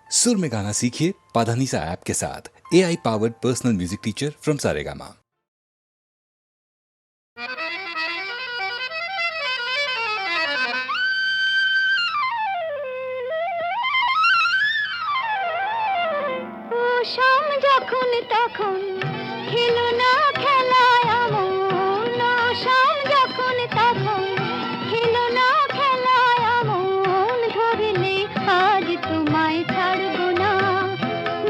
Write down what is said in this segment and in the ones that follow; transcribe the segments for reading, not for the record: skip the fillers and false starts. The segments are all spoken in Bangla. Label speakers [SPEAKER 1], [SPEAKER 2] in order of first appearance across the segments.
[SPEAKER 1] सुर में गाना सीखिए पाधानीसा ऐप के साथ। AI powered personal music teacher from Saregama.
[SPEAKER 2] শাম যখন তখন খেলো না খেলায় আমন, শাম যখন তখন খেলো না খেলায় আমন, ধরলে আজ তোমায় ছাড়বো না,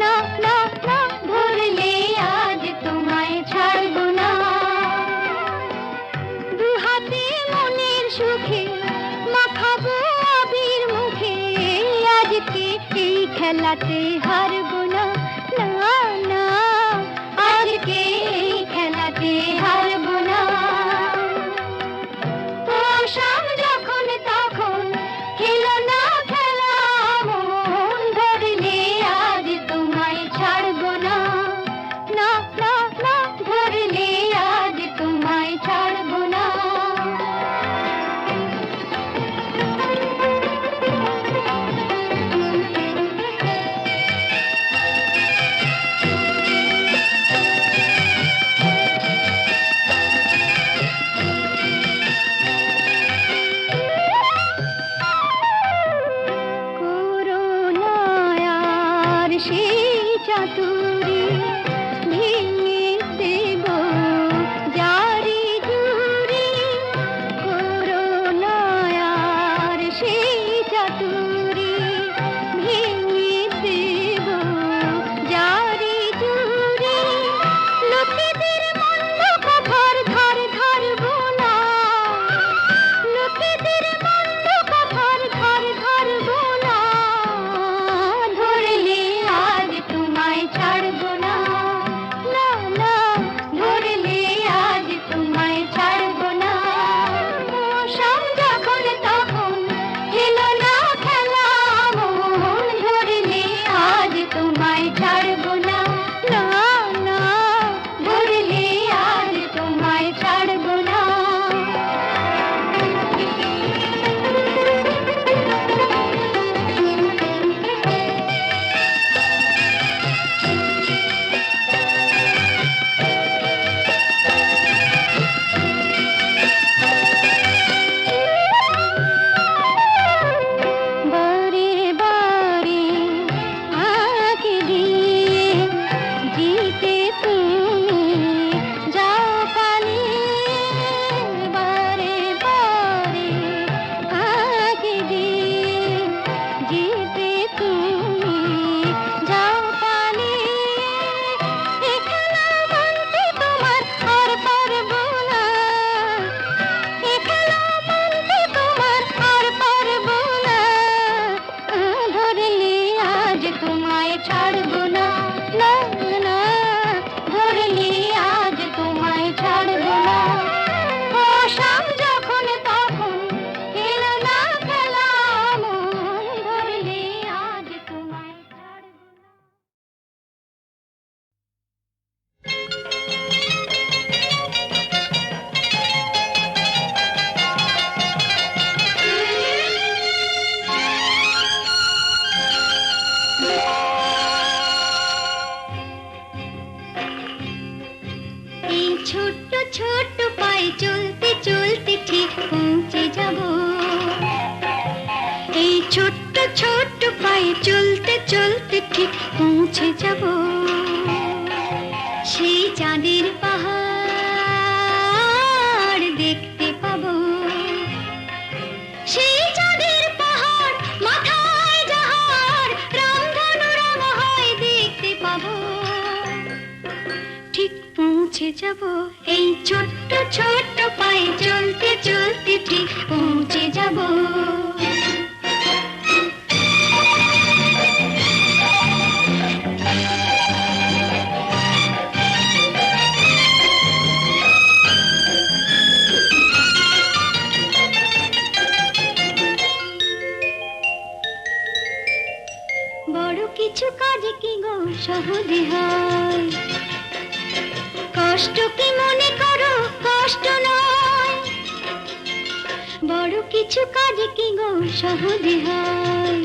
[SPEAKER 2] না না না, ধরলে আজ তোমায় ছাড়বো না। দু হাতে মনের সুখে মাখাবো আবির মুখে, আজকে এই খেলাতে হারবো না, না না, আজকে এই খেলাতে হারবো না। ও শাম যখন তখন খেলো না খেলা মন, ধরলে আজ তোমায় ছাড়বো না, না না না, ধরলে আজ তোমায় ছাড়বো না। করুণায়ার সেই চাতুরী ভেঙে দেব জারি জুড়ি, করুণায়ার সেই চাতুরী ভেঙে দেব জারি জুড়ি, লোকেদের মন্দ কথার ধার ধারবো না, লোকেদের মন্দ কথার ধার ধারবো না, ধরলে আজ তোমায় ছাড়বো না, না না, ধরলে আজ তোমায় ছাড়বো না। ও শাম যখন তখন খেলো না খেলা মন, ধরলে আজ তোমায় ছাড়বো না, না না, ধরলে আজ তোমায় ছাড়বো না। বারে বারে আঁকে দিয়ে জিতে তুমি যাও পালিয়ে, বারে বারে আঁকে দিয়ে জিতে তুমি যাও পালিয়ে, এ খেলা মানতে তোমার আর পারবো না, এ খেলা মানতে তোমার আর পারবো না, ধরলে আজ তোমায় ছাড়বো না, না না, ধরলে আজ তোমায় ছাড়বো না। ও শাম যখন তখন খেলো না খেলা মন, ধরলে আজ তোমায় ছাড়বো না। এই ছোট্ট ছোট্ট পায়ে চলতে চলতে ঠিক পৌঁছে যাব, এই ছোট্ট ছোট্ট পায়ে চলতে চলতে ঠিক পৌঁছে যাব, সেই চাঁদের পাহাড় দেখতে পাবো, সেই চাঁদের পাহাড় মাথায় যাহার রামধনু রঙ হয় দেখতে পাবো, ঠিক পৌঁছে যাব, এই ছোট্ট ছোট্ট পায়ে চলতে চলতে ঠিক পৌঁছে যাব। বড় কিছু কাজ কি গো সহজে হয়, কষ্ট কি মনে করো কষ্ট নয়, বড় কিছু কাজ কি গো সহজে হয়,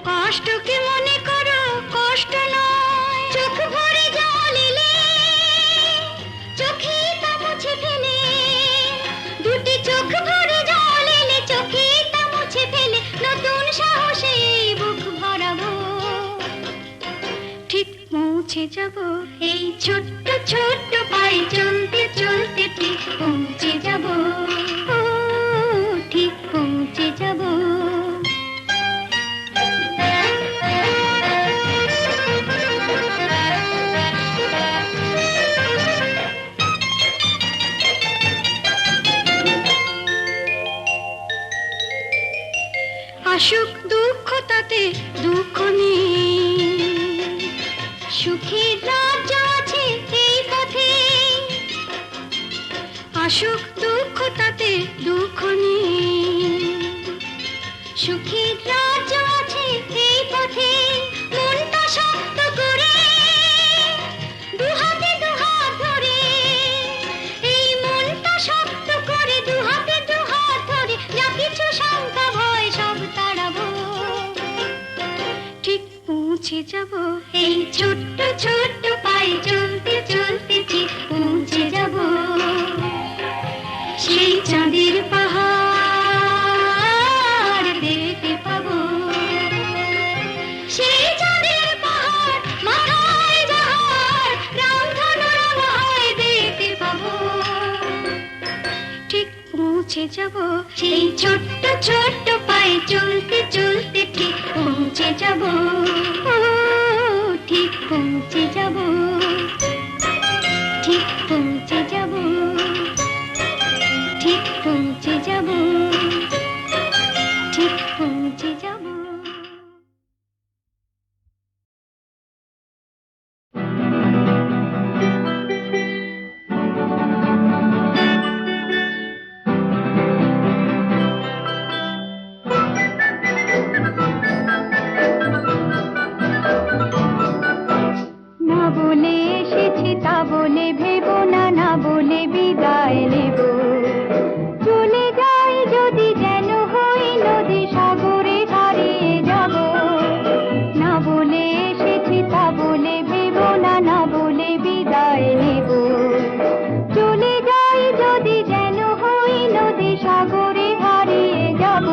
[SPEAKER 2] কষ্টকে মনে করো কষ্ট নয়, চোখ ভরে জল এলে চোখে তা মুছে ফেলে, দুটি চোখ ভরে জল এলে চোখে তা মুছে ফেলে, নতুন সাহসে এই বুক ভরাবো, ঠিক পৌঁছে যাব এই ছোট্ট ছোট্ট পায়ে চলতে চলতে, ঠিক পৌঁছে যাব, ও ঠিক পৌঁছে যাব। আসুক দুঃখ তাতে দুঃখ নেই, সুখের রাজ্য আছে এই পথে, আসুক দুঃখ তাতে দুঃখ নেই, সুখের রাজ্য আছে এই পথে, মনটা শক্ত করে দুহাতে দুহাত ধরে, এই মনটা শক্ত করে দুহাতে দুহাত ধরে, যা কিছু শঙ্কা ভয় সব তাড়াবো, ঠিক পৌঁছে যাব এই ছোট্ট ছোট্ট পায়ে চলতে চলতে, ঠিক পৌঁছে যাব সেই চাঁদের পাহাড় দেখতে পাবো, সেই চাঁদের পাহাড় মাথায় যাহার রামধনু রামায় দেখতে পাবো, ঠিক পৌঁছে যাব সেই ছোট্ট ছোট্ট পায়ে চলতে চলতে, ঠিক পৌঁছে যাব, ও ঠিক পৌঁছে যাব, ঠিক পৌঁছে যাব, ঠিক পৌঁছে যাব, ঠিক পৌঁছে যাব। না বলে এসেছি তা বলে ভেবো না, না বলে বিদায় নেব, চলে যাই যদি যেন হই নদী সাগরে হারিয়ে যাব, না বলে এসেছি তা বলে ভেবো না, না বলে বিদায় নেব, চলে যাই যদি যেন হই নদী সাগরে হারিয়ে যাব।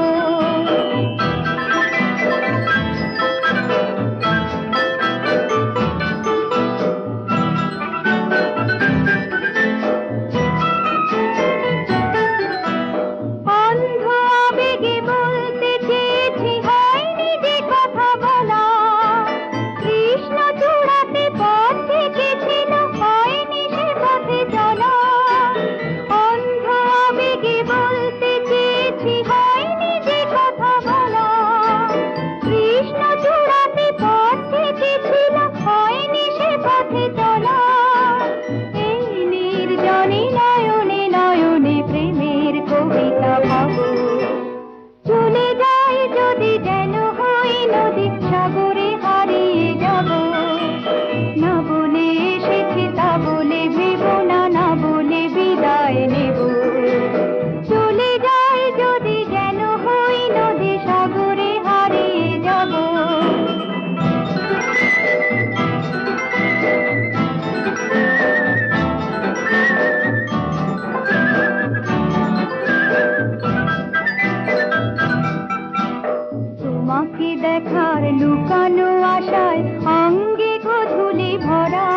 [SPEAKER 2] লুকানো আশায় অঙ্গে গোধূলি ভরা,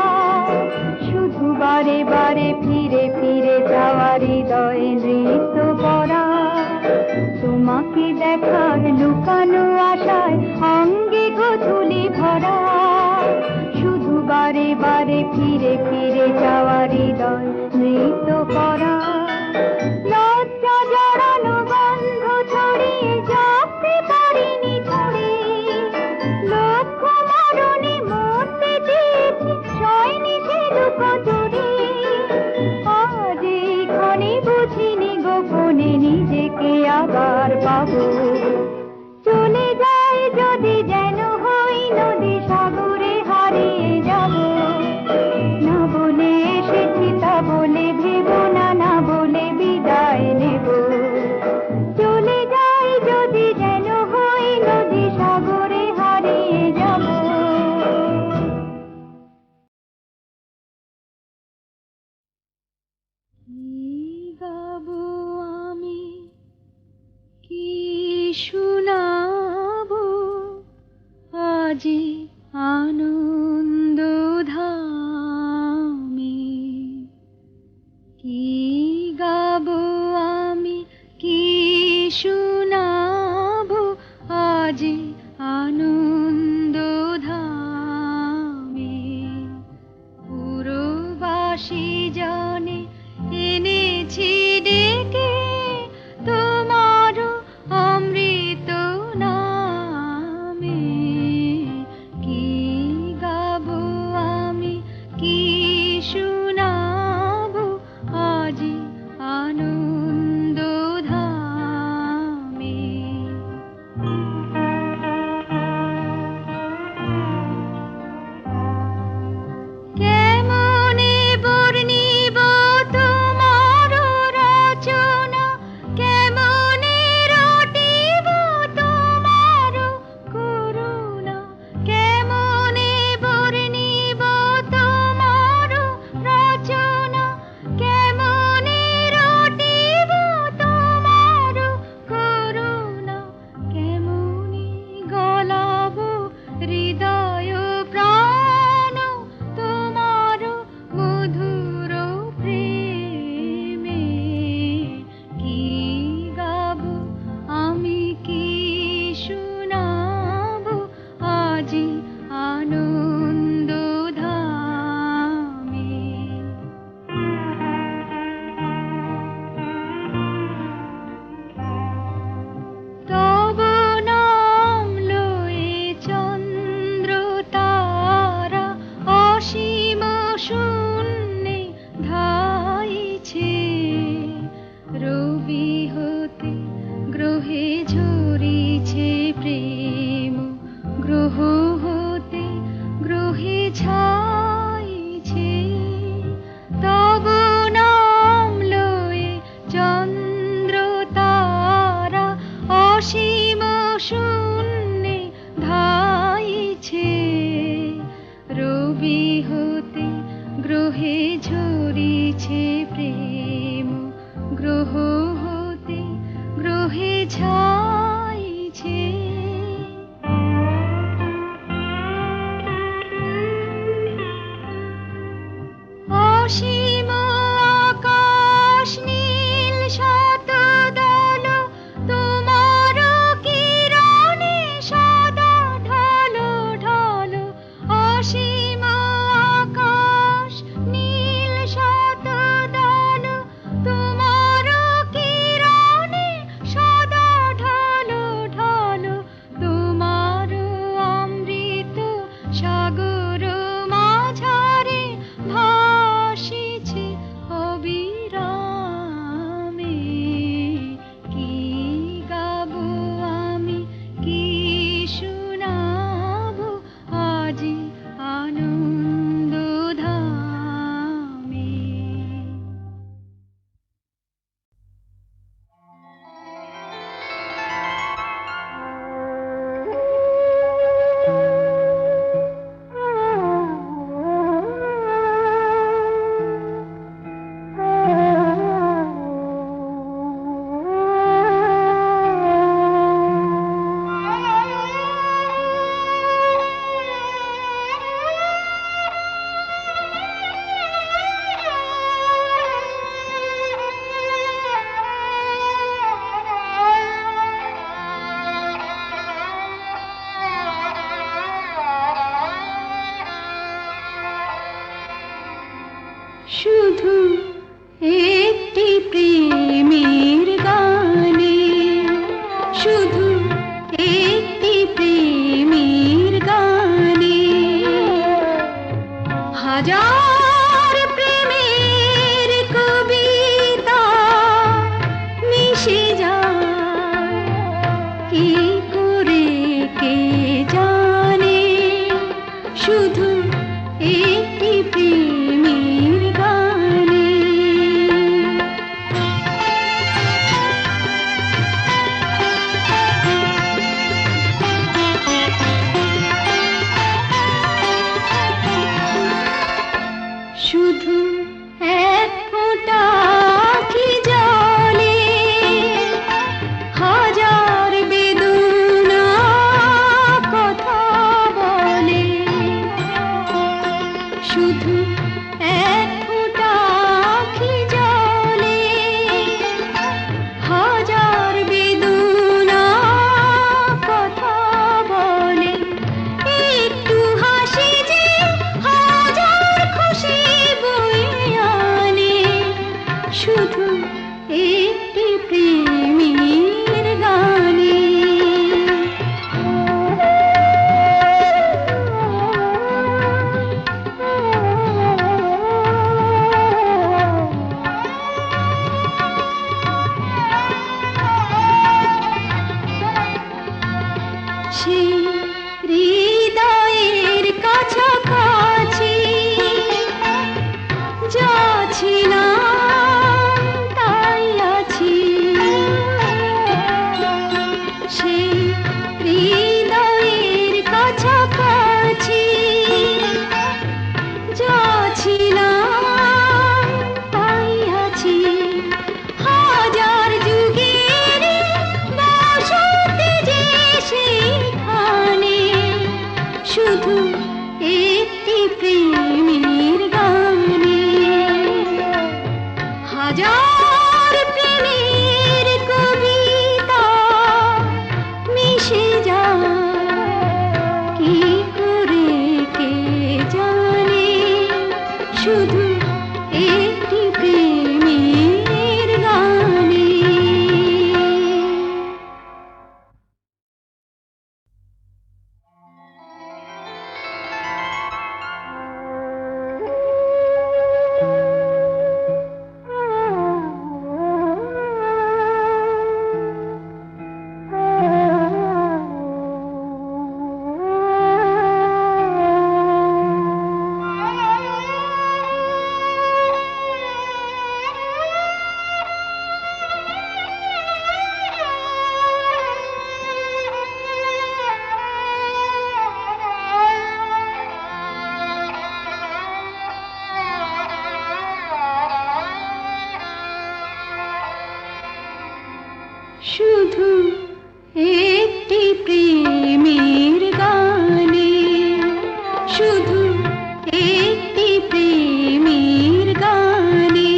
[SPEAKER 2] শুধু বারে বারে ফিরে ফিরে যাওয়া হৃদয়ে নৃত্য করা। তোমাকে দেখার লুকানো আশায় অঙ্গে গোধূলি ভরা, শুধু বারে বারে ফিরে ফিরে যাওয়া হৃদয় নৃত্য করা। লজ্জা জড়ানো গন্ধ ছড়িয়ে যাতে পারিনি ছড়ি, লক্ষ মরণে মরতে চেয়েছি সয়নি সে দুঃখ চুরি। আজ এই ক্ষণে বুঝিনি গোপনে নিজেকে আবার পাবো, চলে যাই যদি যেন হই নদী সাগরে হারিয়ে যাব। না বলে এসেছি তা বলে ভেবো না, না আজি আনন্দ ধামে কি গাবো আমি কি শুনাবো আজি আনন্দ ধামে পুরবাসী জানে এনেছি ডেকে তোমার অমৃত নামে কি গাবো আমি কি শুনাবো আজি আনন্দ ধামে কেমনে বর্ণিব তোমার রচনা কেমনে রটিব তোমার করুণা কেমনে বর্ণিব তোমার রচনা কেমনে রটিব তোমার করুণা কেমনে গলাবো হৃদয় প্রাণ তোমার মধুর প্রেমে কি গাবো আমি কি শুনাবো আজি আনন্দ ধামে তব নাম লয়ে চন্দ্র তারা অসীম শূন্যে ধাইছে রবি হতে গ্রহে ঝরিছে প্রেম গ্রহ হতে গ্রহে ছাইছে তব নাম লয়ে চন্দ্র তারা অসীম শূন্যে ধাইছে রবি হতে গ্রহে ঝরিছে প্রেম গ্রহ হতে গ্রহে ছাইছে অসীম আকাশ নীল শতদল তোমার কিরণে সদা ঢালো ঢালো অসীম আকাশ নীল শতদল তোমার কিরণে সদা ঢালো ঢালো তোমার অমৃত সাগর মাঝারে ভাসিছে শুধু একটি প্রেমের গানে হাজার প্রেমের কবিতা মিশে যায় কি করে কে জানে শুধু একটি প্রেমের গানে। শুধু একটি প্রেমের গানে শুধু একটি প্রেমের গানে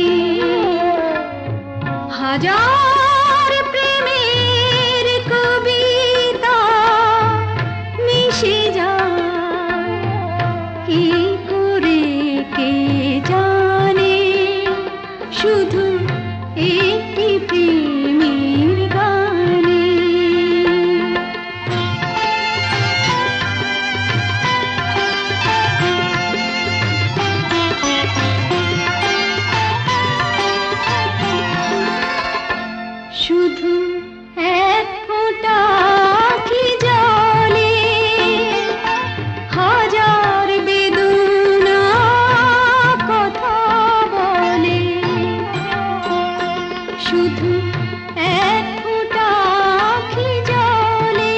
[SPEAKER 2] হাজার প্রেমের কবিতা মিশে যায় কি করে কে জানে শুধু একটি প্রেমের গানে। শুধু এক ফোঁটা আখি জলে হাজার বেদনা কথা বলে শুধু এক ফোঁটা আখি জলে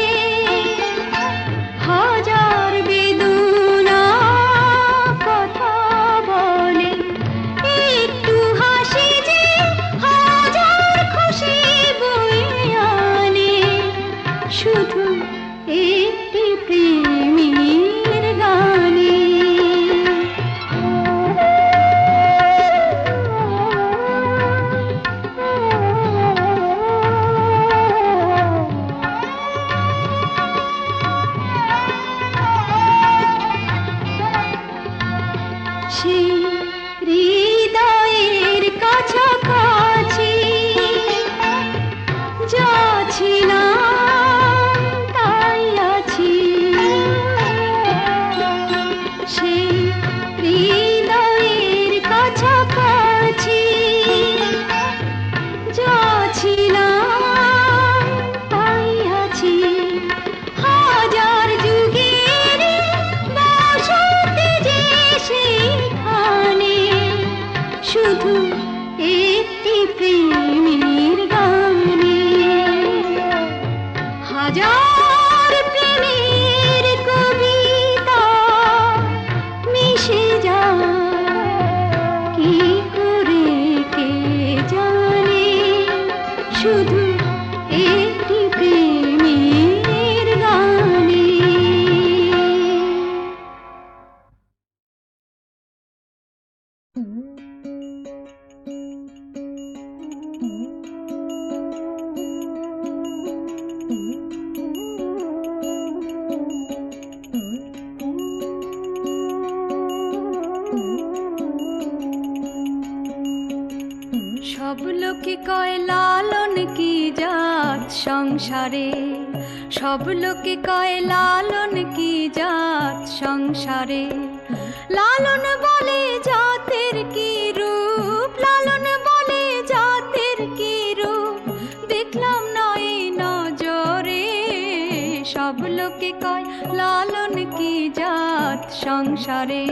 [SPEAKER 2] হাজার বেদনা কথা বলে একটু হাসি যে হাজার খুশি বয়ে আনে শুধু একটি প্রেমের গানে। সেই হৃদয়ের কাছাকাছি যা ছিলাম তাই আছি সেই হৃদয়ের কাছাকাছি যা ছিলাম তাই আছি হাজার যুগের বসতি যে সেখানে শুধু একটি প্রেমের গানে হাজার প্রেমের কবিতা মিশে যায় কি করে কে জানে শুধু একটি প্রেমের গানে। সব লোকে কয় লালন কি জাত সংসারে সব লোকে কয় লালন কি জাত সংসারে লালন বলে জাতের কি রূপ লালন বলে জাতের কি রূপ দেখলাম নয় নজরে সব লোকে কয় লালন কি জাত সংসারে।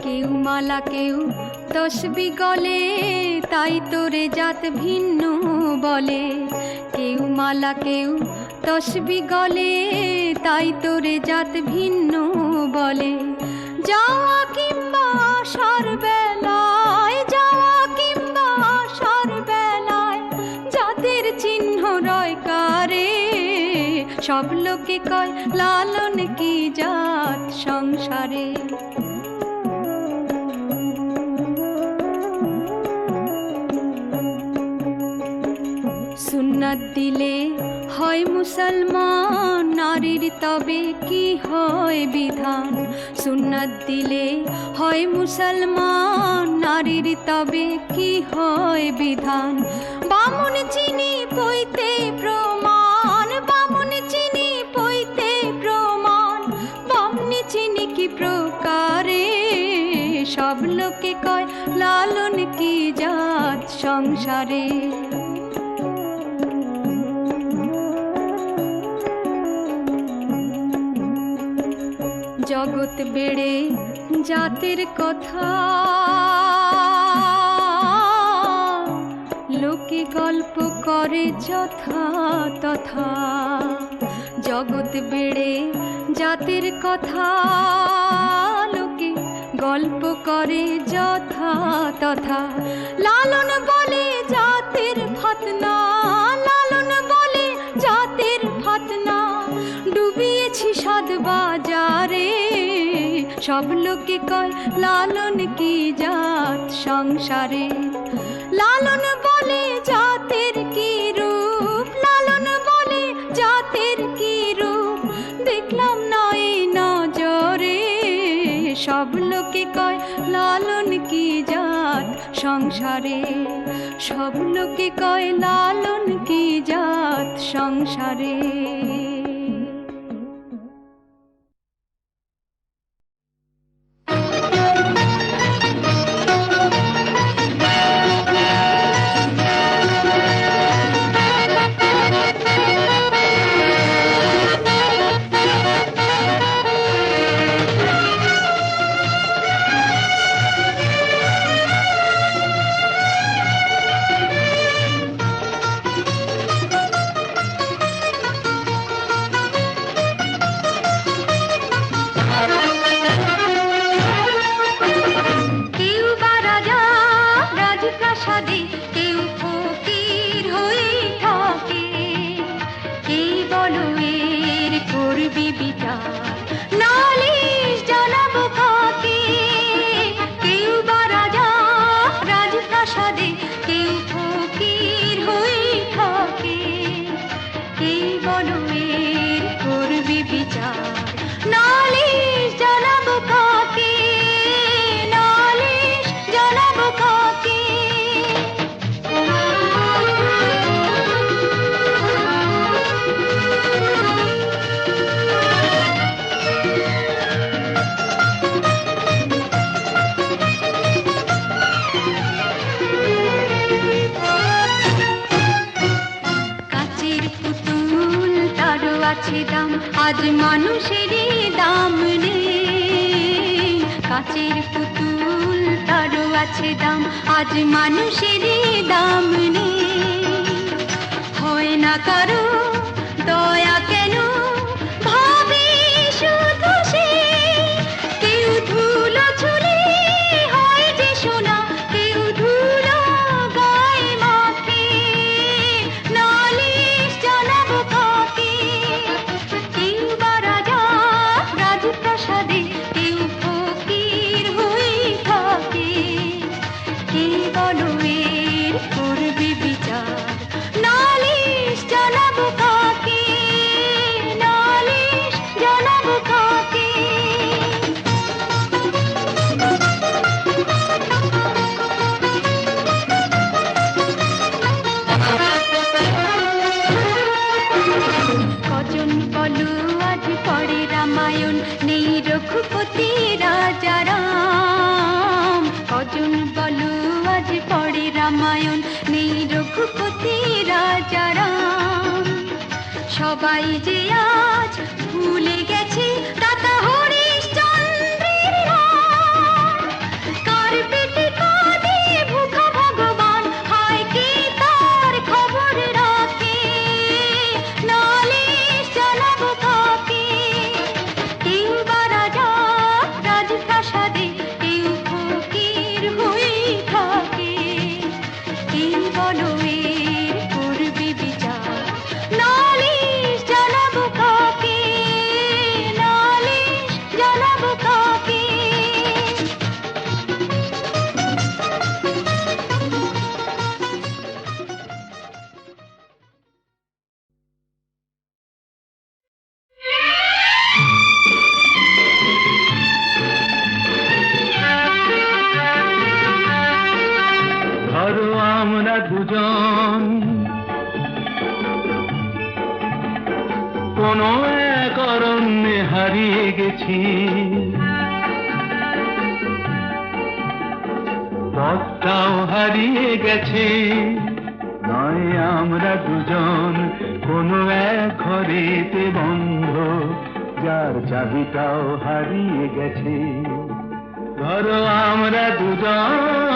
[SPEAKER 2] কেউ মালা কেউ তসবি গলে তাই তোরে জাত ভিন্ন বলে কেউ মালা কেউ তসবি গলে তাই তোরে জাত ভিন্ন বলে যাওয়া কিংবা আসার বেলায় যাওয়া কিংবা আসার বেলায়
[SPEAKER 3] সব লোকে কয় লালন কি জাত সংসারে। সুন্নাত দিলে হয় মুসলমান, নারীর তবে কি হয় বিধান। সুন্নাত দিলে হয় মুসলমান, নারীর তবে কি হয় বিধান। বামুন চিনি পইতে প্রমাণ, বামুন চিনি পইতে প্রমাণ, বামনি চিনি কি প্রকারে। সব লোকে কয় লালন কি জাত সংসারে। জগৎ বেড়ে জাতের কথা লোকে গল্প করে যথা তথা। জগৎ বেড়ে জাতের কথা লোকে গল্প করে যথা তথা। লালন বলে জাতের ফতনা, লালন বলে জাতের ফতনা, ডুবিয়েছি সাত বাজারে। সব লোকে কয় লালন কি জাত সংসারে। লালন বলে জাতের কি রূপ, লালন বলে জাতের কি রূপ, দেখলাম না এই নজরে। সব লোকে কয় লালন কি জাত সংসারে। সব লোকে কয় লালন কি জাত সংসারে। আজ মানুষেরই দাম নেই, কাচের পুতুল তারও আছে দাম, আজ মানুষেরই দাম নেই। হয় না কারো দয়া কেন ভাবে শুধু সে, কেউ ধুলো ছুলে হয় যে সোনা, কেউ ধুলো গায়ে মাখে, নালিশ জানাবো কাকে। কেউ বা রাজা রাজপ্রাসাদে, কেউ ফকির হয়ে থাকে, কে বলো এর করবে বিচার, নালিশ জানাবো কাকে, নালিশ জানাবো কাকে। কজন বলো আজ পড়ে রামায়ণ, নেই রঘুপতি রাজা রাম। কজন বলো আজ পড়ে রামায়ণ, নেই রঘুপতি রাজা রাম। সবাই যে আজ ভুলে গেছে দাদা হরিশ্চন্দ্রের রাম। কার পেটে কাঁদে ভুখা ভগবান, হায় কে তার খবর রাখে, নালিশ জানাবো কাকে। কেউ বা রাজা রাজপ্রাসাদে, কেউ ফকির হয়ে থাকে, কে বলো এর করবে বিচার, নালিশ জানাবো কাকে।
[SPEAKER 4] কোনো এক অরণ্যে হারিয়ে গেছি, পথটাও হারিয়ে গেছে। নয় আমরা দুজন কোনো এক ঘরেতে বন্ধ, যার চাবিটাও হারিয়ে গেছে। ধরো আমরা দুজন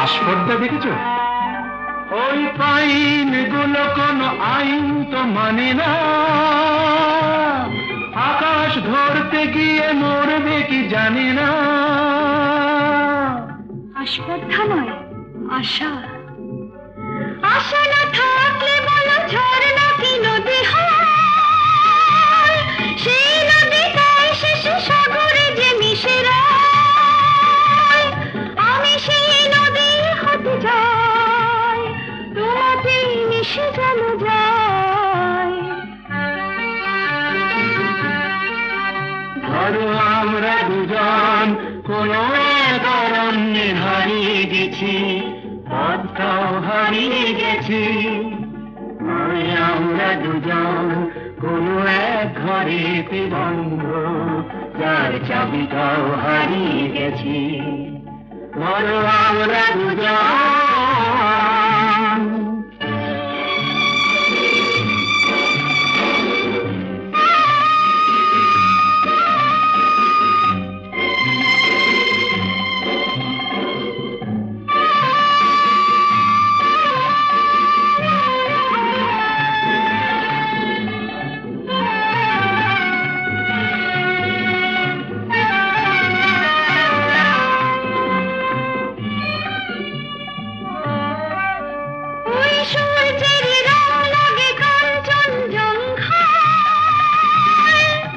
[SPEAKER 4] আস্পর্ধা দেখেছো? ওই পাইন গুলো কোনো আইন তো মানে না, আকাশ ধরতে গিয়ে মরবে কি জানি না।
[SPEAKER 3] আস্পর্ধা নয়, আশা। আশা না থাকলে বলো ঝড় নাকি নদী হয়, সেই নদীটাই শেষে সাগরে যে মিশে যায়। আমি সেই নদী হতে যাই, তোমাতেই মিশে যেন যায়।
[SPEAKER 4] ধরো আমরা দুজন কোনো এক অরণ্যে হারিয়ে গেছি, পথটাও হারিয়ে গেছি। নয় আমরা দুজন কোনো এক ঘরেতে বন্ধ, যার চাবিটাও হারিয়ে গেছি। ধরো আমরা দুজন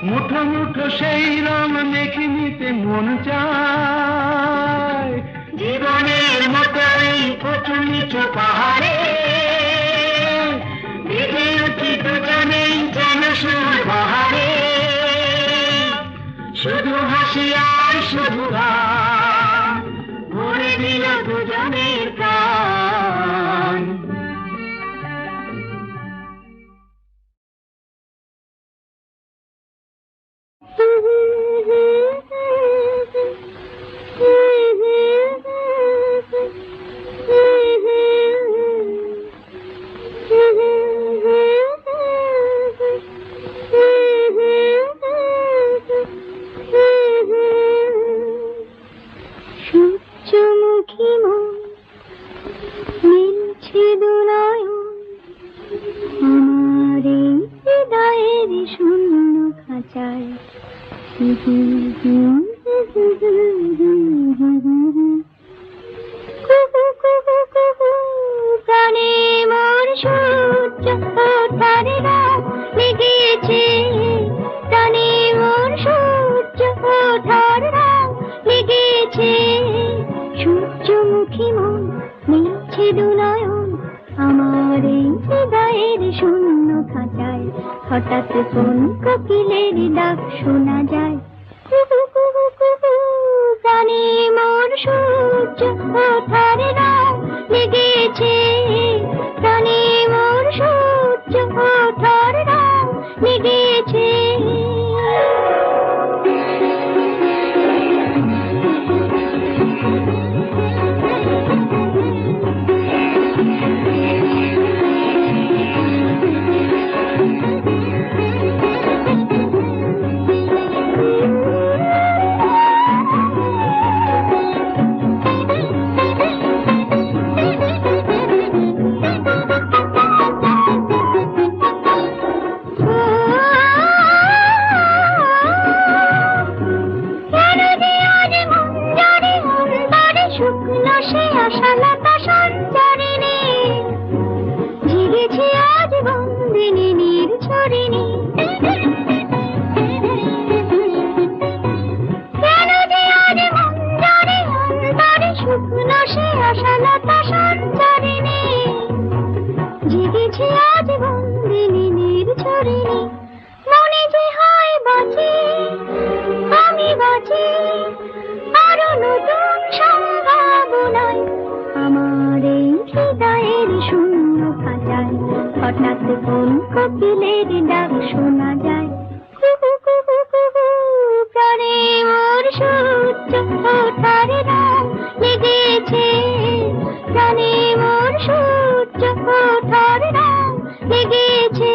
[SPEAKER 4] মুঠো মুঠো সেই রং মেখে নিতে মন চায়। জীবনের মতো এই উঁচু নিচু পাহাড়ে ভিজে উঠি দুজনেই যেন সুর বাহারে। শুধু হাসি আর শুধু গান ভরে দিল দুজনের প্রাণ।
[SPEAKER 2] সূর্যমুখী মন মিলছে দুনয়ন, আমার এই হৃদয়ের শূন্য খাঁচায়। প্রাণে মোর সূর্য ওঠার রাত লেগেছে, প্রাণে মোর সূর্য ওঠার রাত লেগেছে। সূর্যমুখী মন মিলছে দুনয়ন, আমার এই হৃদয়ের শূন্য খাঁচায়। হঠাৎ কোন কোকিলের ডাক শোনা যায়, প্রাণে মোর সূর্য ওঠার রাত লেগেছে, প্রাণে মোর সূর্য ওঠার রাত লেগেছে। শুকনো সে আশালতা সঞ্চারিণী, জেগেছি আজ বন্দিনী নির্ঝরিণী, মনে যে হয় বাঁচি, আমি বাঁচি আরো নতুন সম্ভাবনায়। আমার এই হৃদয়ের শূন্য খাঁচায় হঠাৎ কোন কোকিলের ডাক শোনা যায়। কুহু কুহু কুহু, প্রাণে মোর সূর্য ওঠার রং লেগেছে, প্রাণে মোর সূর্য ওঠার রং লেগেছে।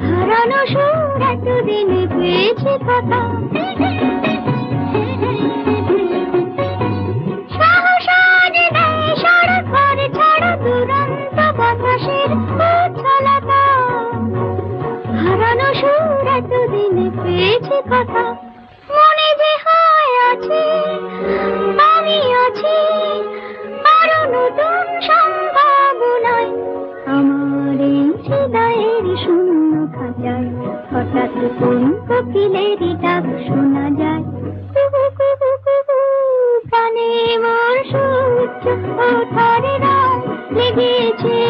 [SPEAKER 2] হারানো সুর এতদিনে পেয়েছি কথা, সাহস আজ নেই সারা ঘর ছাড়া দুরন্ত বাতাসের উচ্ছলতা। হারানো সুর এতদিনে পেয়েছি কথা, মনে যে হয় আছে, আমি আছি আরো নতুন সম্ভাবনায়। আমার এই হৃদয়ের শূন্য খাঁচায় হঠাৎ কোন কোকিলের ডাক শোনা যায়। কুহু কুহু কুহু, প্রাণে মোর সূর্য ওঠার রং লেগেছে,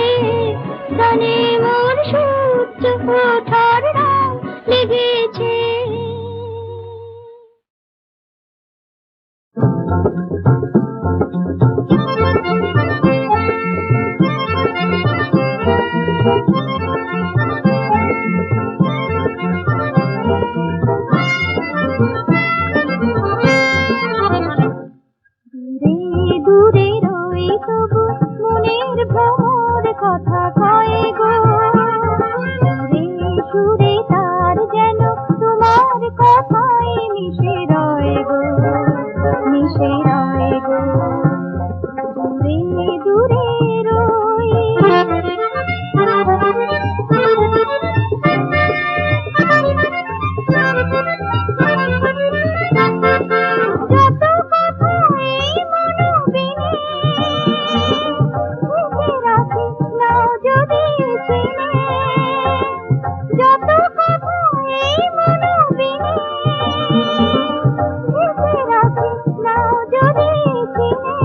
[SPEAKER 2] প্রাণে মোর সূর্য ওঠার রং লেগেছে। দূরে রই তবু মনের ভ্রমর কথা কয় গো, সুরে সুরে তার যেন তোমার কথাই মিশে রয় গো, মিশে রয় গো। দূরে দূরে রই যত কথা এই মনোবিনে বুকে রাখি নাও যদি চিনে, যত কথা এই মনোবিনে বুকে রাখি নাও যদি চিনে,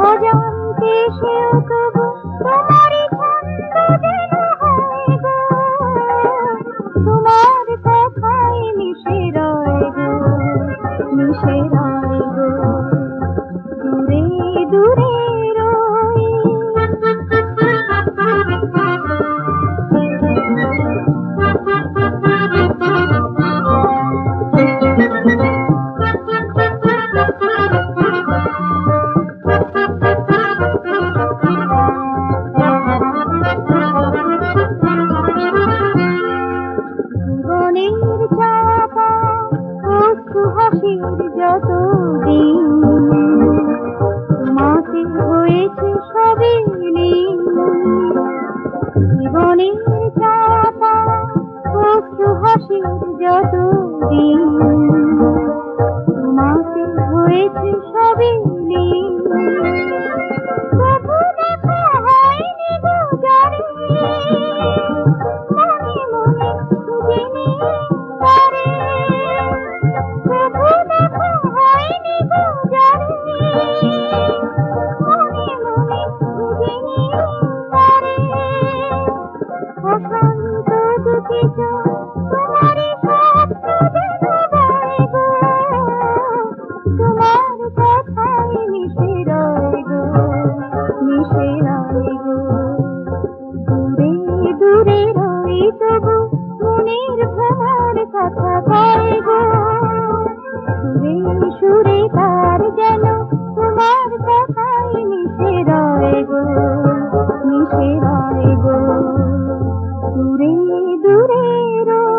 [SPEAKER 2] অজান্তে সেও তবু তোমারই ছন্দ যেন হয় গো, তোমার কথাই মিশে রয় গো, মিশে রয় গো। দূরে দূরে রই দূরে রই